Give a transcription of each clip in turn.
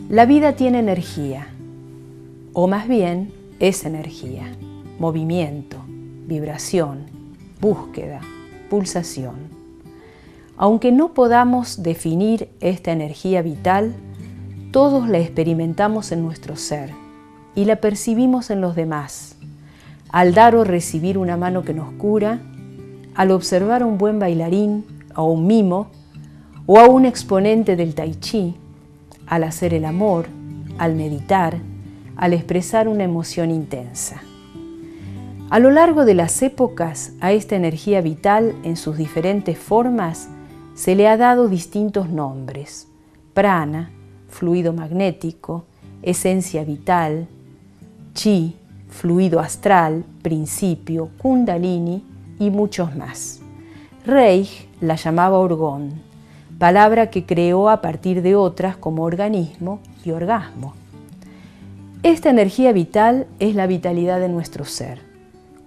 La vida tiene energía, o más bien es energía, movimiento, vibración, búsqueda, pulsación. Aunque no podamos definir esta energía vital, todos la experimentamos en nuestro ser y la percibimos en los demás, al dar o recibir una mano que nos cura, al observar a un buen bailarín o un mimo, o a un exponente del tai chi, al hacer el amor, al meditar, al expresar una emoción intensa. A lo largo de las épocas, a esta energía vital en sus diferentes formas se le ha dado distintos nombres: prana, fluido magnético, esencia vital, chi, fluido astral, principio, kundalini y muchos más. Reich la llamaba orgón, palabra que creó a partir de otras como organismo y orgasmo. Esta energía vital es la vitalidad de nuestro ser.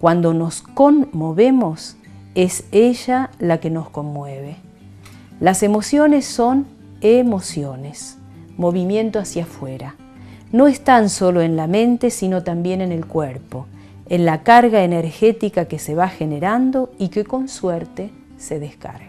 Cuando nos conmovemos, es ella la que nos conmueve. Las emociones son emociones, movimiento hacia afuera. No están solo en la mente, sino también en el cuerpo, en la carga energética que se va generando y que con suerte se descarga.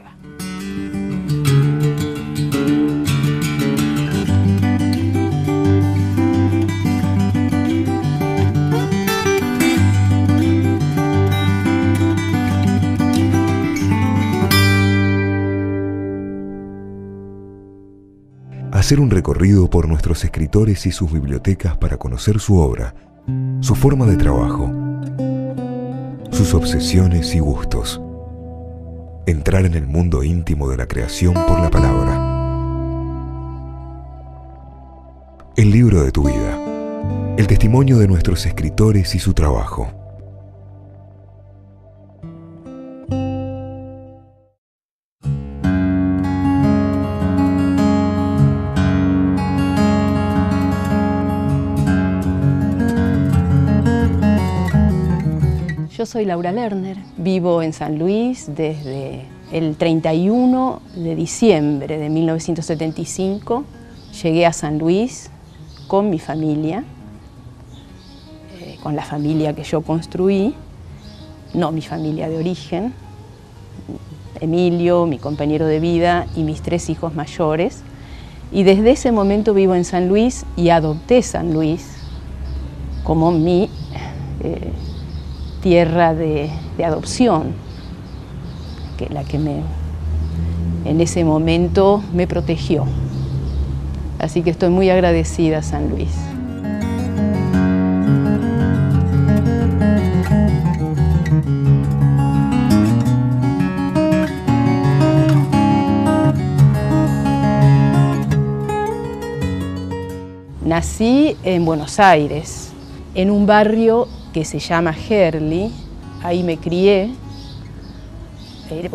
Hacer un recorrido por nuestros escritores y sus bibliotecas para conocer su obra, su forma de trabajo, sus obsesiones y gustos. Entrar en el mundo íntimo de la creación por la palabra. El libro de tu vida. El testimonio de nuestros escritores y su trabajo. Yo soy Laura Lerner, vivo en San Luis desde el 31 de diciembre de 1975. Llegué a San Luis con mi familia, con la familia que yo construí, no mi familia de origen, Emilio, mi compañero de vida y mis 3 hijos mayores. Y desde ese momento vivo en San Luis y adopté San Luis como mi tierra de adopción, la que en ese momento me protegió. Así que estoy muy agradecida a San Luis. Nací en Buenos Aires, en un barrio que se llama Gerli. Ahí me crié.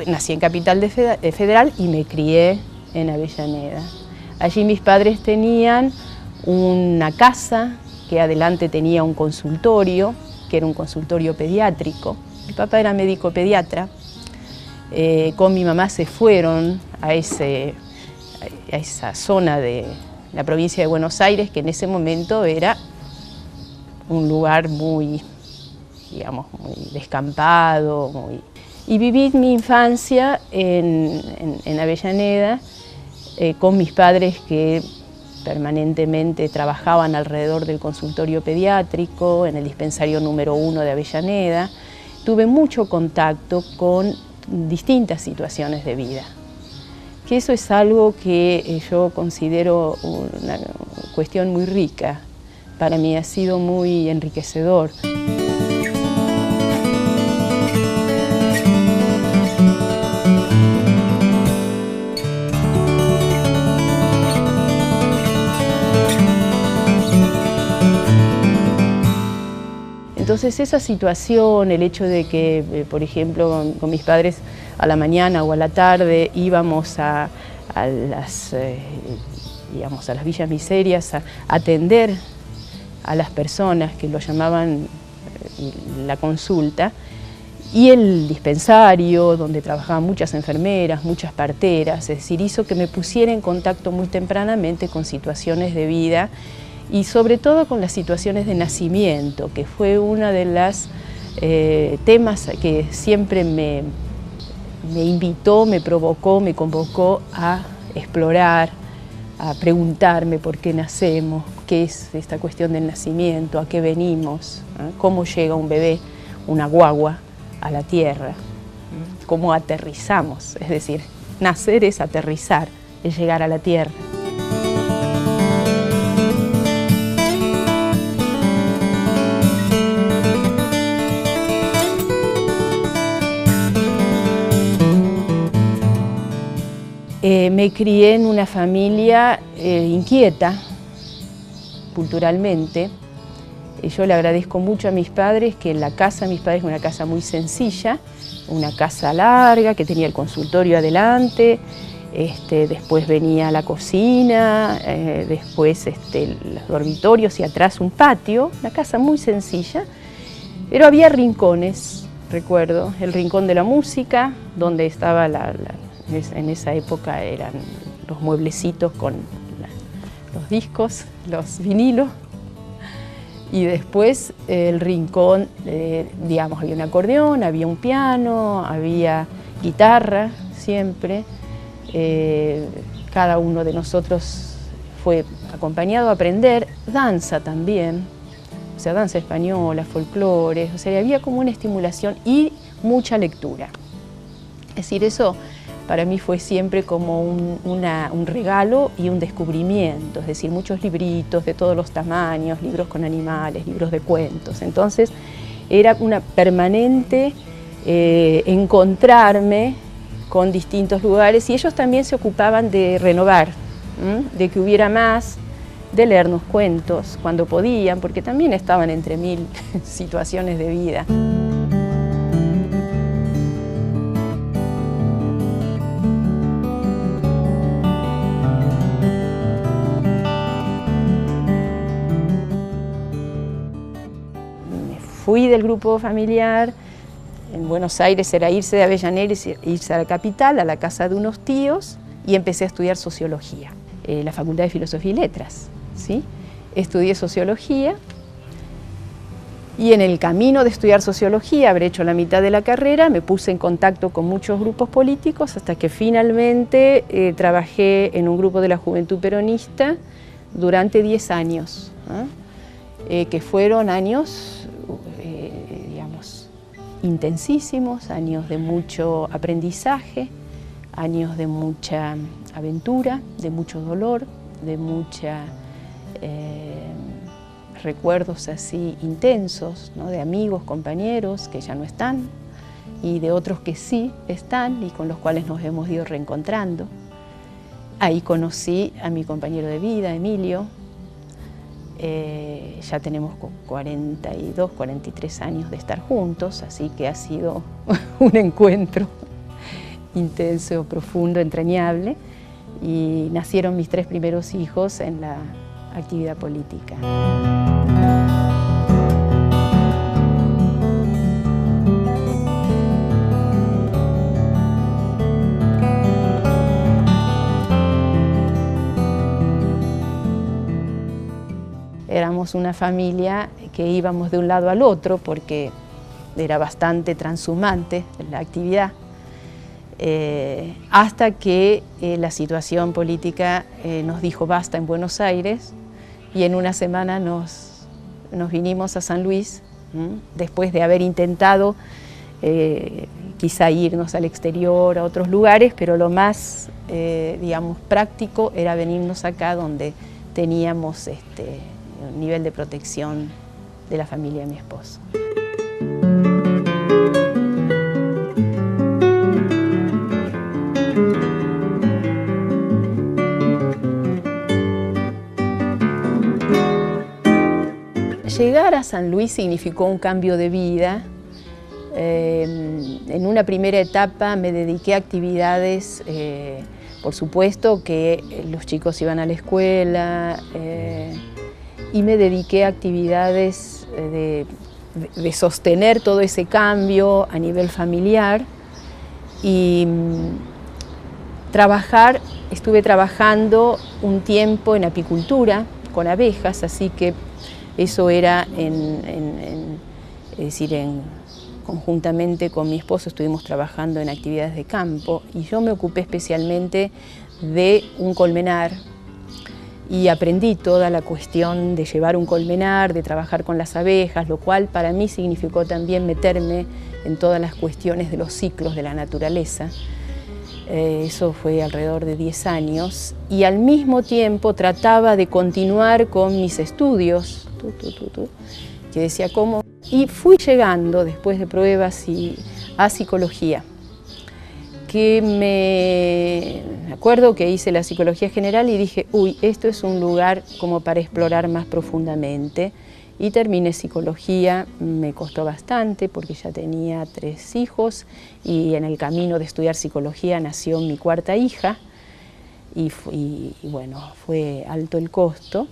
Nací en Capital Federal y me crié en Avellaneda. Allí mis padres tenían una casa que adelante tenía un consultorio, que era un consultorio pediátrico. Mi papá era médico pediatra. Con mi mamá se fueron a esa zona de la provincia de Buenos Aires, que en ese momento era un lugar muy, digamos, muy descampado. Y viví mi infancia en Avellaneda con mis padres que permanentemente trabajaban alrededor del consultorio pediátrico, en el dispensario número 1 de Avellaneda. Tuve mucho contacto con distintas situaciones de vida. Que eso es algo que yo considero una cuestión muy rica. Para mí ha sido muy enriquecedor. Entonces esa situación, el hecho de que, por ejemplo, con mis padres a la mañana o a la tarde íbamos a las villas miserias a atender a las personas que lo llamaban la consulta, Y el dispensario, donde trabajaban muchas enfermeras, muchas parteras, es decir, hizo que me pusiera en contacto muy tempranamente con situaciones de vida y sobre todo con las situaciones de nacimiento, que fue una de las temas que siempre me invitó, me provocó, me convocó a explorar, a preguntarme por qué nacemos, qué es esta cuestión del nacimiento, a qué venimos, cómo llega un bebé, una guagua, a la tierra, cómo aterrizamos, es decir, nacer es aterrizar, es llegar a la tierra. Me crié en una familia inquieta, culturalmente. Yo le agradezco mucho a mis padres que la casa de mis padres es una casa muy sencilla, una casa larga que tenía el consultorio adelante, después venía la cocina, después los dormitorios y atrás un patio, una casa muy sencilla, pero había rincones, recuerdo, el rincón de la música, donde estaba en esa época eran los mueblecitos con los discos, los vinilos. Y después el rincón, digamos, había un acordeón, había un piano, había guitarra siempre. Cada uno de nosotros fue acompañado a aprender danza también, o sea, danza española, folclore, o sea, había como una estimulación y mucha lectura. Es decir, eso para mí fue siempre como un regalo y un descubrimiento, es decir, muchos libritos de todos los tamaños, libros con animales, libros de cuentos. Entonces era una permanente encontrarme con distintos lugares y ellos también se ocupaban de renovar, de que hubiera más, de leernos cuentos cuando podían, porque también estaban entre mil situaciones de vida. Fui del grupo familiar, en Buenos Aires era irse de Avellaneda, irse a la capital, a la casa de unos tíos, y empecé a estudiar sociología, la Facultad de Filosofía y Letras, ¿sí? Estudié sociología, y en el camino de estudiar sociología, habré hecho la mitad de la carrera, me puse en contacto con muchos grupos políticos, hasta que finalmente trabajé en un grupo de la Juventud Peronista durante 10 años, que fueron años digamos, intensísimos, años de mucho aprendizaje, años de mucha aventura, de mucho dolor, de mucha recuerdos así intensos, ¿no? De amigos, compañeros que ya no están y de otros que sí están y con los cuales nos hemos ido reencontrando. Ahí conocí a mi compañero de vida, Emilio. Ya tenemos 42, 43 años de estar juntos, así que ha sido un encuentro intenso, profundo, entrañable, y nacieron mis 3 primeros hijos en la actividad política. Éramos una familia que íbamos de un lado al otro porque era bastante transhumante la actividad, hasta que la situación política nos dijo basta en Buenos Aires y en una semana nos vinimos a San Luis, después de haber intentado quizá irnos al exterior, a otros lugares, pero lo más digamos, práctico era venirnos acá donde teníamos un nivel de protección de la familia de mi esposo. Llegar a San Luis significó un cambio de vida. En una primera etapa me dediqué a actividades, por supuesto que los chicos iban a la escuela, y me dediqué a actividades de de sostener todo ese cambio a nivel familiar y estuve trabajando un tiempo en apicultura con abejas, así que eso era conjuntamente con mi esposo estuvimos trabajando en actividades de campo y yo me ocupé especialmente de un colmenar y aprendí toda la cuestión de llevar un colmenar, de trabajar con las abejas, lo cual para mí significó también meterme en todas las cuestiones de los ciclos de la naturaleza. Eso fue alrededor de 10 años y al mismo tiempo trataba de continuar con mis estudios, que decía cómo, y fui llegando después de pruebas a psicología, que me acuerdo que hice la psicología general y dije, uy, esto es un lugar como para explorar más profundamente. Y terminé psicología, me costó bastante porque ya tenía 3 hijos y en el camino de estudiar psicología nació mi 4ª hija y bueno, fue alto el costo.